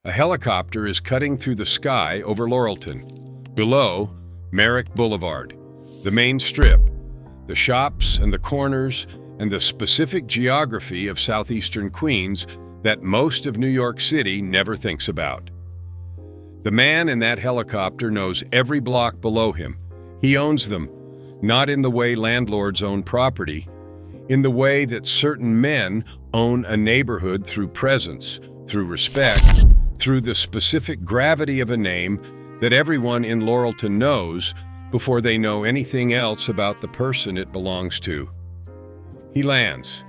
A helicopter is cutting through the sky over Laurelton. Below, Merrick Boulevard, the main strip, the shops and the corners, and the specific geography of southeastern Queens that most of New York City never thinks about. The man in that helicopter knows every block below him. He owns them, not in the way landlords own property, in the way that certain men own a neighborhood through presence, through respect, through the specific gravity of a name that everyone in Laurelton knows before they know anything else about the person it belongs to. He lands,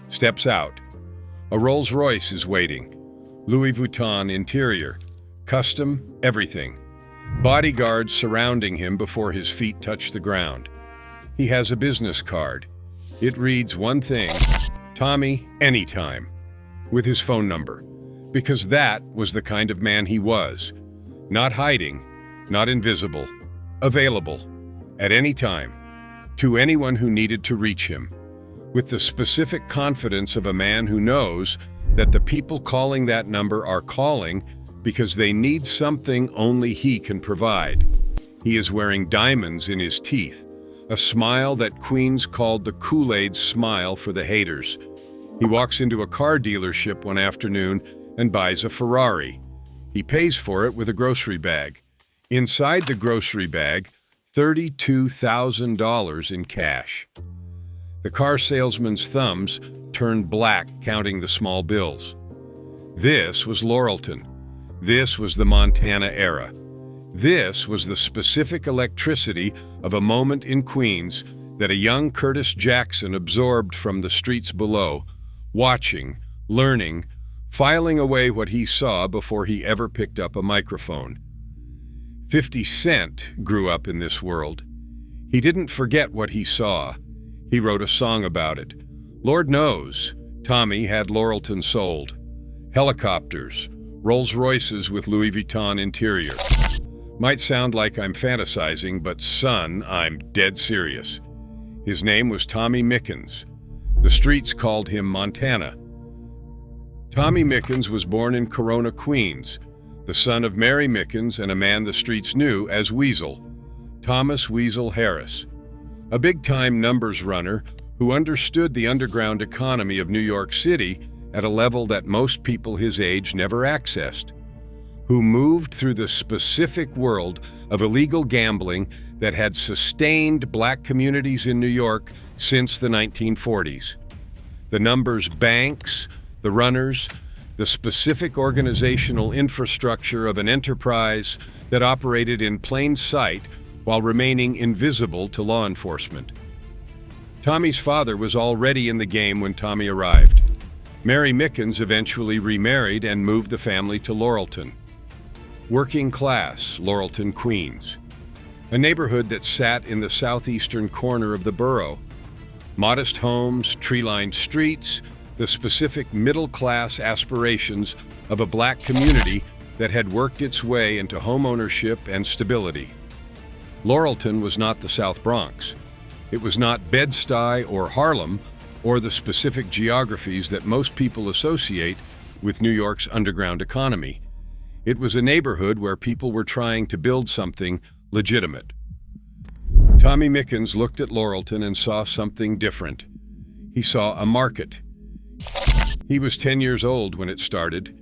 steps out. A Rolls-Royce is waiting. Louis Vuitton interior, custom, everything. Bodyguards surrounding him before his feet touch the ground. He has a business card. It reads one thing, Tommy, anytime, with his phone number, because that was the kind of man he was. Not hiding, not invisible, available, at any time, to anyone who needed to reach him, with the specific confidence of a man who knows that the people calling that number are calling because they need something only he can provide. He is wearing diamonds in his teeth, a smile that Queens called the Kool-Aid smile for the haters. He walks into a car dealership one afternoon and buys a Ferrari. He pays for it with a grocery bag. Inside the grocery bag, $32,000 in cash. The car salesman's thumbs turned black counting the small bills. This was Laurelton. This was the Montana era. This was the specific electricity of a moment in Queens that a young Curtis Jackson absorbed from the streets below, watching, learning, filing away what he saw before he ever picked up a microphone. 50 Cent grew up in this world. He didn't forget what he saw. He wrote a song about it. Lord knows, Tommy had Laurelton sold. Helicopters, Rolls-Royces with Louis Vuitton interior. Might sound like I'm fantasizing, but son, I'm dead serious. His name was Tommy Mickens. The streets called him Montana. Tommy Mickens was born in Corona, Queens, the son of Mary Mickens and a man the streets knew as Weasel, Thomas Weasel Harris, a big-time numbers runner who understood the underground economy of New York City at a level that most people his age never accessed, who moved through the specific world of illegal gambling that had sustained black communities in New York since the 1940s. The numbers banks, the runners, the specific organizational infrastructure of an enterprise that operated in plain sight while remaining invisible to law enforcement. Tommy's father was already in the game when Tommy arrived. Mary Mickens eventually remarried and moved the family to Laurelton. Working class Laurelton, Queens, a neighborhood that sat in the southeastern corner of the borough. Modest homes, tree-lined streets, the specific middle-class aspirations of a black community that had worked its way into homeownership and stability. Laurelton was not the South Bronx. It was not Bed-Stuy or Harlem or the specific geographies that most people associate with New York's underground economy. It was a neighborhood where people were trying to build something legitimate. Tommy Mickens looked at Laurelton and saw something different. He saw a market. He was 10 years old when it started.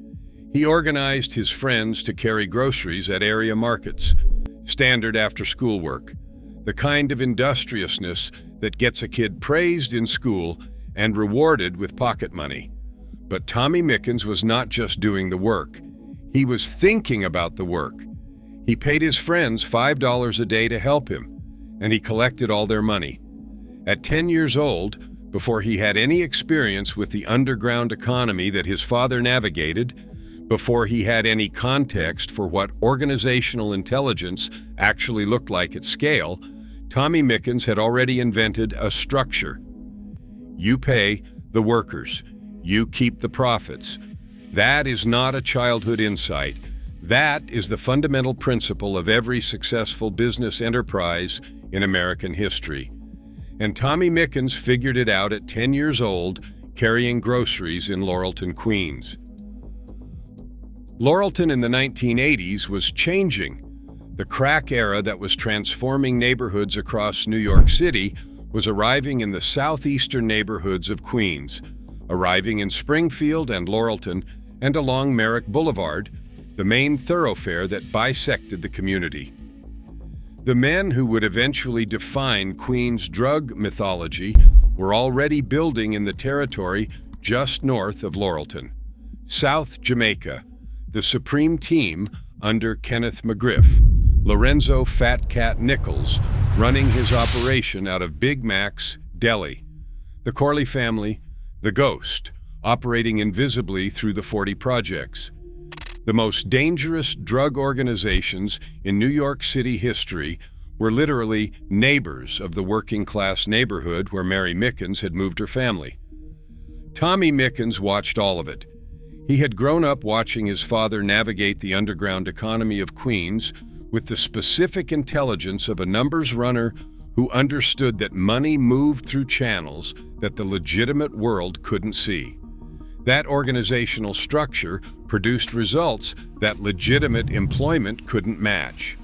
He organized his friends to carry groceries at area markets, standard after-school work, the kind of industriousness that gets a kid praised in school and rewarded with pocket money. But Tommy Mickens was not just doing the work. He was thinking about the work. He paid his friends $5 a day to help him, and he collected all their money. At 10 years old, before he had any experience with the underground economy that his father navigated, before he had any context for what organizational intelligence actually looked like at scale, Tommy Mickens had already invented a structure. You pay the workers. You keep the profits. That is not a childhood insight. That is the fundamental principle of every successful business enterprise in American history. And Tommy Mickens figured it out at 10 years old, carrying groceries in Laurelton, Queens. Laurelton in the 1980s was changing. The crack era that was transforming neighborhoods across New York City was arriving in the southeastern neighborhoods of Queens, arriving in Springfield and Laurelton and along Merrick Boulevard, the main thoroughfare that bisected the community. The men who would eventually define Queens' drug mythology were already building in the territory just north of Laurelton. South Jamaica, the supreme team under Kenneth McGriff, Lorenzo Fat Cat Nichols, running his operation out of Big Mac's Deli. The Corley family, the Ghost, operating invisibly through the 40 projects. The most dangerous drug organizations in New York City history were literally neighbors of the working-class neighborhood where Mary Mickens had moved her family. Tommy Mickens watched all of it. He had grown up watching his father navigate the underground economy of Queens with the specific intelligence of a numbers runner who understood that money moved through channels that the legitimate world couldn't see. That organizational structure produced results that legitimate employment couldn't match.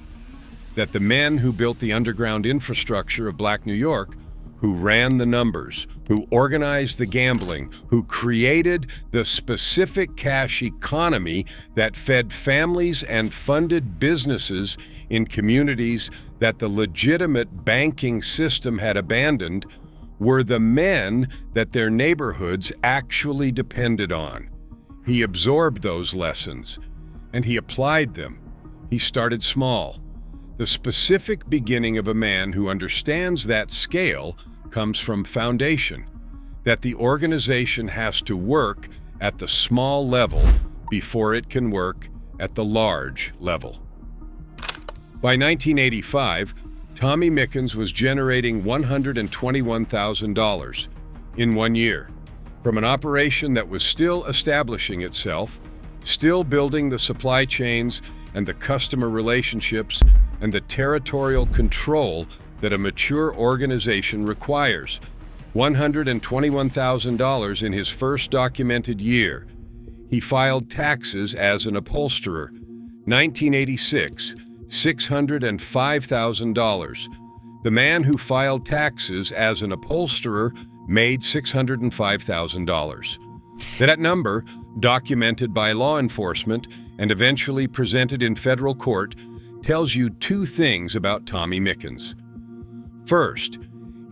That the men who built the underground infrastructure of Black New York, who ran the numbers, who organized the gambling, who created the specific cash economy that fed families and funded businesses in communities that the legitimate banking system had abandoned, were the men that their neighborhoods actually depended on. He absorbed those lessons, and he applied them. He started small. The specific beginning of a man who understands that scale comes from foundation, that the organization has to work at the small level before it can work at the large level. By 1985, Tommy Mickens was generating $121,000 in 1 year from an operation that was still establishing itself, still building the supply chains and the customer relationships and the territorial control that a mature organization requires. $121,000 in his first documented year. He filed taxes as an upholsterer. 1986, $605,000. The man who filed taxes as an upholsterer made $605,000. That number, documented by law enforcement and eventually presented in federal court, tells you two things about Tommy Mickens. First,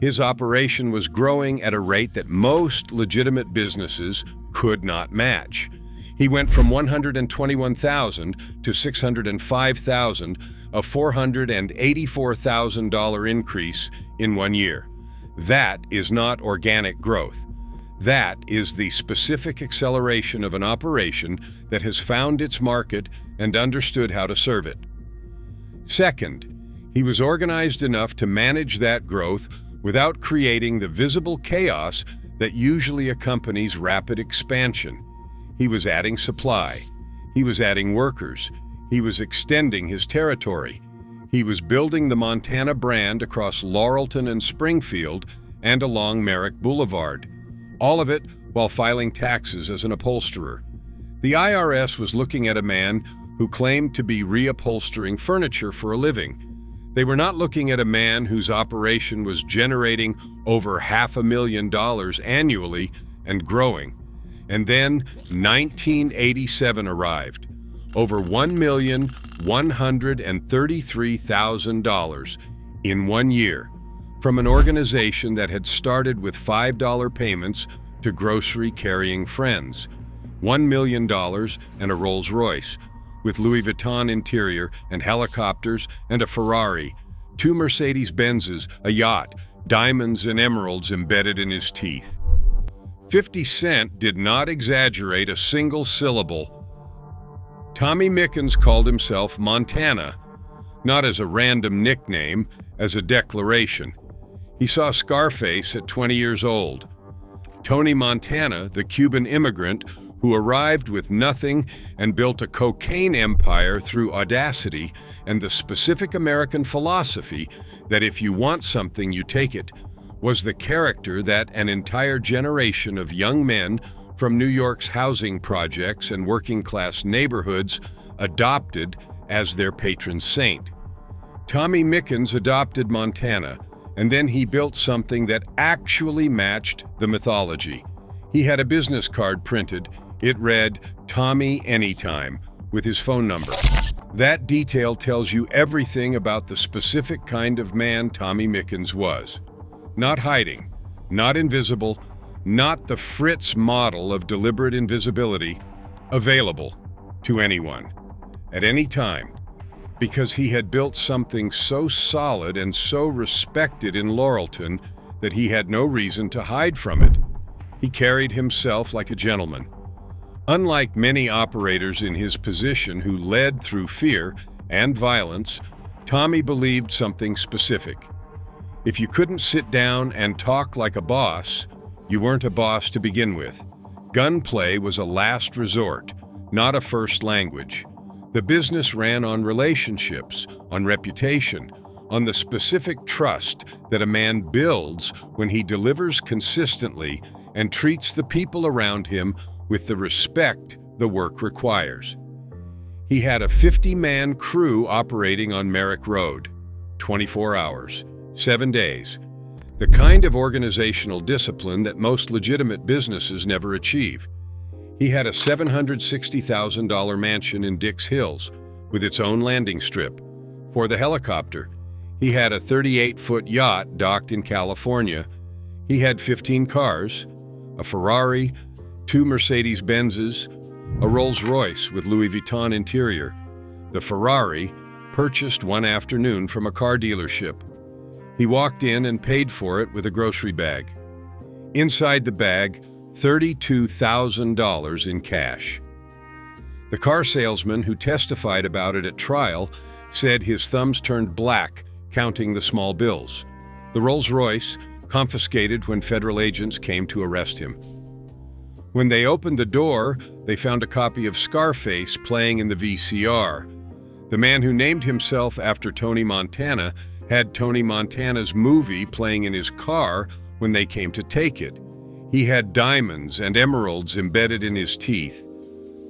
his operation was growing at a rate that most legitimate businesses could not match. He went from $121,000 to $605,000, a $484,000 increase in 1 year. That is not organic growth. That is the specific acceleration of an operation that has found its market and understood how to serve it. Second, he was organized enough to manage that growth without creating the visible chaos that usually accompanies rapid expansion. He was adding supply. He was adding workers. He was extending his territory. He was building the Montana brand across Laurelton and Springfield and along Merrick Boulevard. All of it while filing taxes as an upholsterer. The IRS was looking at a man who claimed to be reupholstering furniture for a living. They were not looking at a man whose operation was generating over $500,000 annually and growing. And then 1987 arrived. Over $1,133,000 in 1 year from an organization that had started with $5 payments to grocery-carrying friends. $1 million and a Rolls-Royce, with Louis Vuitton interior and helicopters and a Ferrari, 2 Mercedes-Benzes, a yacht, diamonds and emeralds embedded in his teeth. 50 Cent did not exaggerate a single syllable. Tommy Mickens called himself Montana, not as a random nickname, as a declaration. He saw Scarface at 20 years old. Tony Montana, the Cuban immigrant who arrived with nothing and built a cocaine empire through audacity and the specific American philosophy that if you want something, you take it, was the character that an entire generation of young men from New York's housing projects and working-class neighborhoods adopted as their patron saint. Tommy Mickens adopted Montana, and then he built something that actually matched the mythology. He had a business card printed. It read, "Tommy Anytime," with his phone number. That detail tells you everything about the specific kind of man Tommy Mickens was. Not hiding, not invisible, not the Fritz model of deliberate invisibility, available to anyone, at any time, because he had built something so solid and so respected in Laurelton that he had no reason to hide from it. He carried himself like a gentleman. Unlike many operators in his position who led through fear and violence, Tommy believed something specific. If you couldn't sit down and talk like a boss, you weren't a boss to begin with. Gunplay was a last resort, not a first language. The business ran on relationships, on reputation, on the specific trust that a man builds when he delivers consistently and treats the people around him with the respect the work requires. He had a 50-man crew operating on Merrick Road, 24 hours, 7 days, the kind of organizational discipline that most legitimate businesses never achieve. He had a $760,000 mansion in Dix Hills with its own landing strip. For the helicopter, he had a 38-foot yacht docked in California. He had 15 cars, a Ferrari, 2 Mercedes-Benzes, a Rolls-Royce with Louis Vuitton interior. The Ferrari, purchased one afternoon from a car dealership. He walked in and paid for it with a grocery bag. Inside the bag, $32,000 in cash. The car salesman who testified about it at trial said his thumbs turned black counting the small bills. The Rolls-Royce, confiscated when federal agents came to arrest him. When they opened the door, they found a copy of Scarface playing in the VCR. The man who named himself after Tony Montana had Tony Montana's movie playing in his car when they came to take it. He had diamonds and emeralds embedded in his teeth.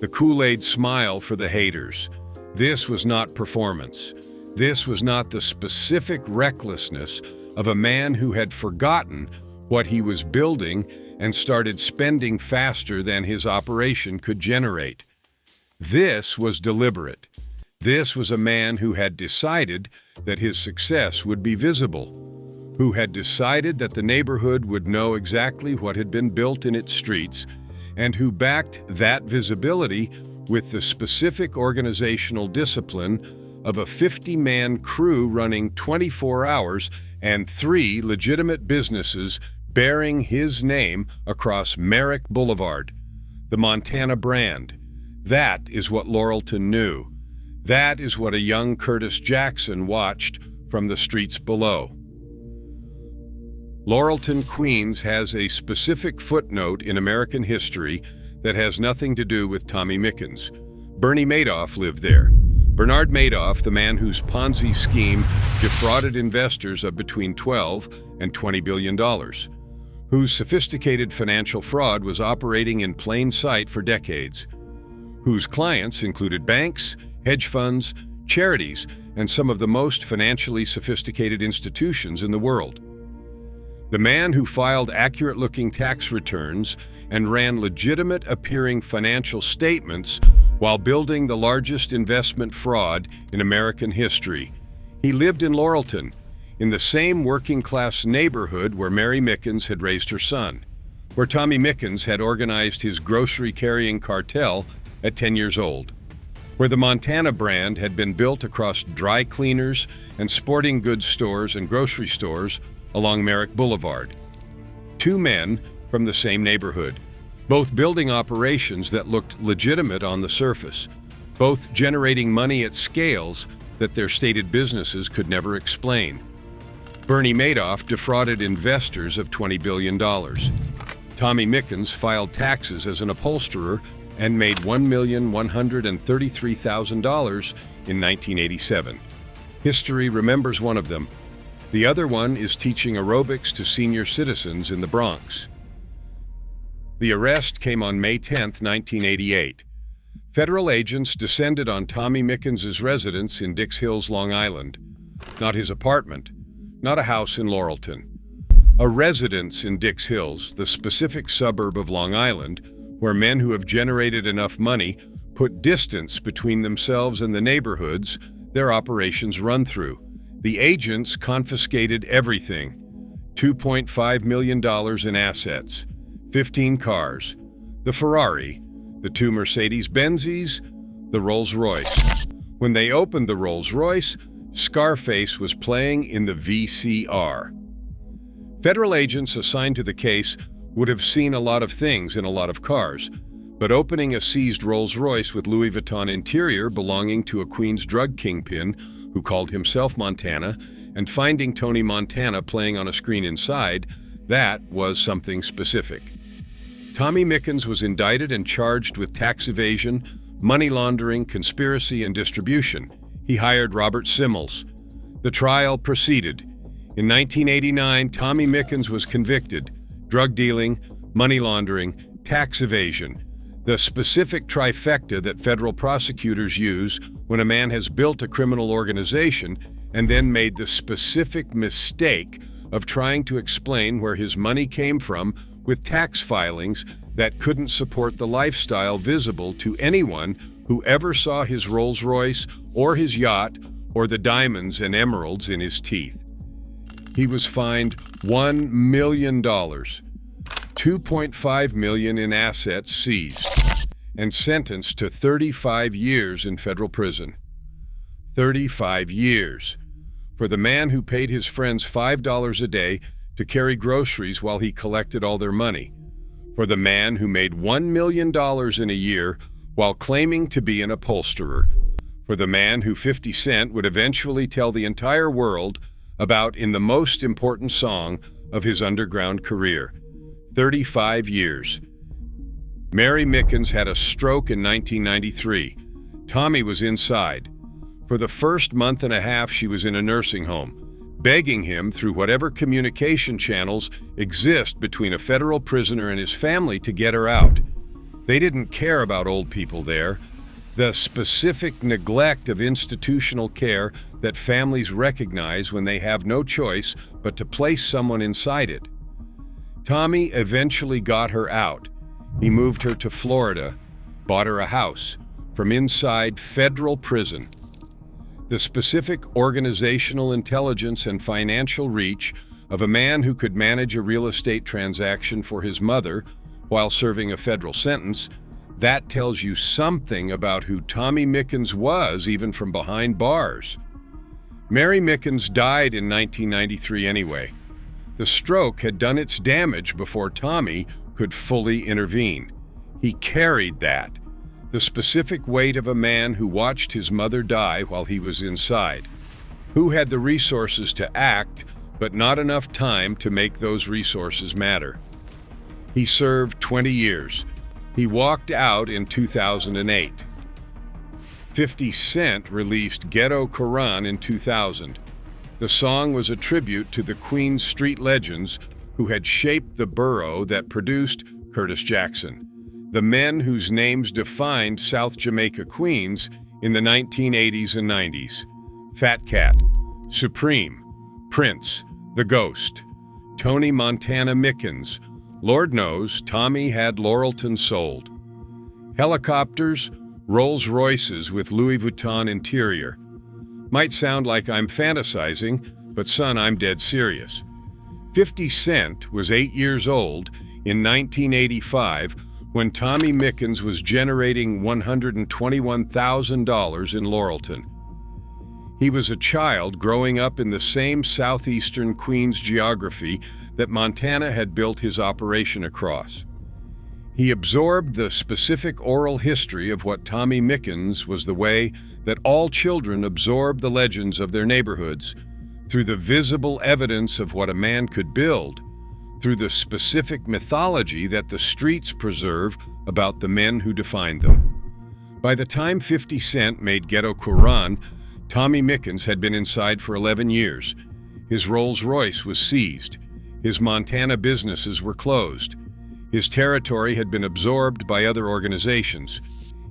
The Kool-Aid smile for the haters. This was not performance. This was not the specific recklessness of a man who had forgotten what he was building and started spending faster than his operation could generate. This was deliberate. This was a man who had decided that his success would be visible, who had decided that the neighborhood would know exactly what had been built in its streets, and who backed that visibility with the specific organizational discipline of a 50-man crew running 24 hours and 3 legitimate businesses bearing his name across Merrick Boulevard. The Montana brand. That is what Laurelton knew. That is what a young Curtis Jackson watched from the streets below. Laurelton, Queens has a specific footnote in American history that has nothing to do with Tommy Mickens. Bernie Madoff lived there. Bernard Madoff, the man whose Ponzi scheme defrauded investors of between $12 and $20 billion, whose sophisticated financial fraud was operating in plain sight for decades, whose clients included banks, hedge funds, charities, and some of the most financially sophisticated institutions in the world. The man who filed accurate-looking tax returns and ran legitimate-appearing financial statements while building the largest investment fraud in American history. He lived in Laurelton, in the same working-class neighborhood where Mary Mickens had raised her son, where Tommy Mickens had organized his grocery-carrying cartel at 10 years old, where the Montana brand had been built across dry cleaners and sporting goods stores and grocery stores along Merrick Boulevard. 2 men from the same neighborhood, both building operations that looked legitimate on the surface, both generating money at scales that their stated businesses could never explain. Bernie Madoff defrauded investors of $20 billion. Tommy Mickens filed taxes as an upholsterer and made $1,133,000 in 1987. History remembers one of them. The other one is teaching aerobics to senior citizens in the Bronx. The arrest came on May 10, 1988. Federal agents descended on Tommy Mickens' residence in Dix Hills, Long Island. Not his apartment, not a house in Laurelton. A residence in Dix Hills, the specific suburb of Long Island, where men who have generated enough money put distance between themselves and the neighborhoods their operations run through. The agents confiscated everything: $2.5 million in assets, 15 cars, the Ferrari, the 2 Mercedes-Benzes, the Rolls-Royce. When they opened the Rolls-Royce, Scarface was playing in the VCR. Federal agents assigned to the case would have seen a lot of things in a lot of cars, but opening a seized Rolls-Royce with Louis Vuitton interior belonging to a Queens drug kingpin who called himself Montana, and finding Tony Montana playing on a screen inside, that was something specific. Tommy Mickens was indicted and charged with tax evasion, money laundering, conspiracy, and distribution. He hired Robert Simmels. The trial proceeded. In 1989, Tommy Mickens was convicted: drug dealing, money laundering, tax evasion. The specific trifecta that federal prosecutors use when a man has built a criminal organization and then made the specific mistake of trying to explain where his money came from with tax filings that couldn't support the lifestyle visible to anyone who ever saw his Rolls-Royce or his yacht or the diamonds and emeralds in his teeth. He was fined $1 million, $2.5 million in assets seized, and sentenced to 35 years in federal prison. 35 years. For the man who paid his friends $5 a day to carry groceries while he collected all their money. For the man who made $1 million in a year while claiming to be an upholsterer. For the man who 50 Cent would eventually tell the entire world about in the most important song of his underground career. 35 years. Mary Mickens had a stroke in 1993. Tommy was inside. For the first month and a half, she was in a nursing home, begging him through whatever communication channels exist between a federal prisoner and his family to get her out. They didn't care about old people there. The specific neglect of institutional care that families recognize when they have no choice but to place someone inside it. Tommy eventually got her out. He moved her to Florida, bought her a house from inside federal prison. The specific organizational intelligence and financial reach of a man who could manage a real estate transaction for his mother while serving a federal sentence, that tells you something about who Tommy Mickens was, even from behind bars. Mary Mickens died in 1993 anyway. The stroke had done its damage before Tommy could fully intervene. He carried that, the specific weight of a man who watched his mother die while he was inside, who had the resources to act, but not enough time to make those resources matter. He served 20 years. He walked out in 2008. 50 Cent released Ghetto Quran in 2000. The song was a tribute to the Queens street legends who had shaped the borough that produced Curtis Jackson, the men whose names defined South Jamaica, Queens in the 1980s and 90s. Fat Cat, Supreme, Prince, The Ghost, Tony Montana Mickens. Lord knows Tommy had Laurelton sold. Helicopters, Rolls-Royces with Louis Vuitton interior. Might sound like I'm fantasizing, but son, I'm dead serious. 50 Cent was 8 years old in 1985 when Tommy Mickens was generating $121,000 in Laurelton. He was a child growing up in the same southeastern Queens geography that Montana had built his operation across. He absorbed the specific oral history of what Tommy Mickens was, the way that all children absorb the legends of their neighborhoods, through the visible evidence of what a man could build, through the specific mythology that the streets preserve about the men who defined them. By the time 50 Cent made Ghetto Quran, Tommy Mickens had been inside for 11 years. His Rolls-Royce was seized. His Montana businesses were closed. His territory had been absorbed by other organizations.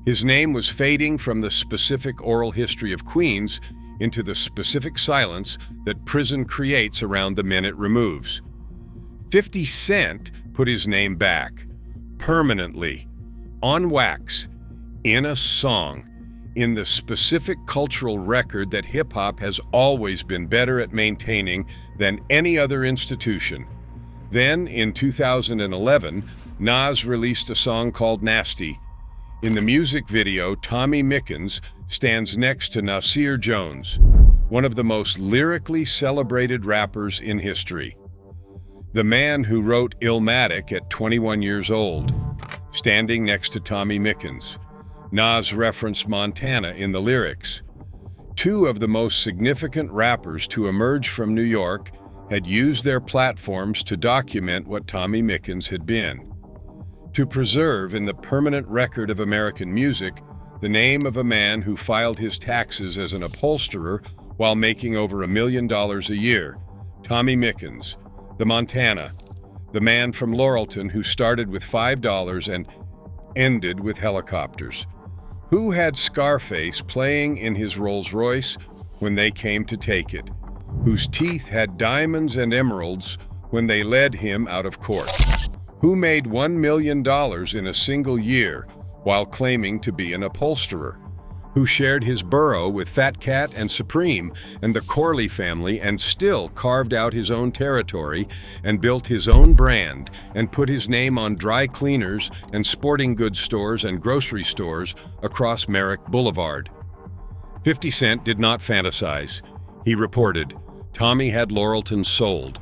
His name was fading from the specific oral history of Queens into the specific silence that prison creates around the men it removes. 50 Cent put his name back, permanently, on wax, in a song, in the specific cultural record that hip-hop has always been better at maintaining than any other institution. Then, in 2011, Nas released a song called Nasty. In the music video, Tommy Mickens stands next to Nasir Jones, one of the most lyrically celebrated rappers in history. The man who wrote Illmatic at 21 years old, standing next to Tommy Mickens. Nas referenced Montana in the lyrics. Two of the most significant rappers to emerge from New York had used their platforms to document what Tommy Mickens had been. To preserve in the permanent record of American music the name of a man who filed his taxes as an upholsterer while making over $1 million a year, Tommy Mickens, the Montana, the man from Laurelton who started with $5 and ended with helicopters. Who had Scarface playing in his Rolls-Royce when they came to take it? Whose teeth had diamonds and emeralds when they led him out of court? Who made $1 million in a single year while claiming to be an upholsterer? Who shared his burrow with Fat Cat and Supreme and the Corley family and still carved out his own territory and built his own brand and put his name on dry cleaners and sporting goods stores and grocery stores across Merrick Boulevard? 50 Cent did not fantasize. He reported, Tommy had Laurelton sold.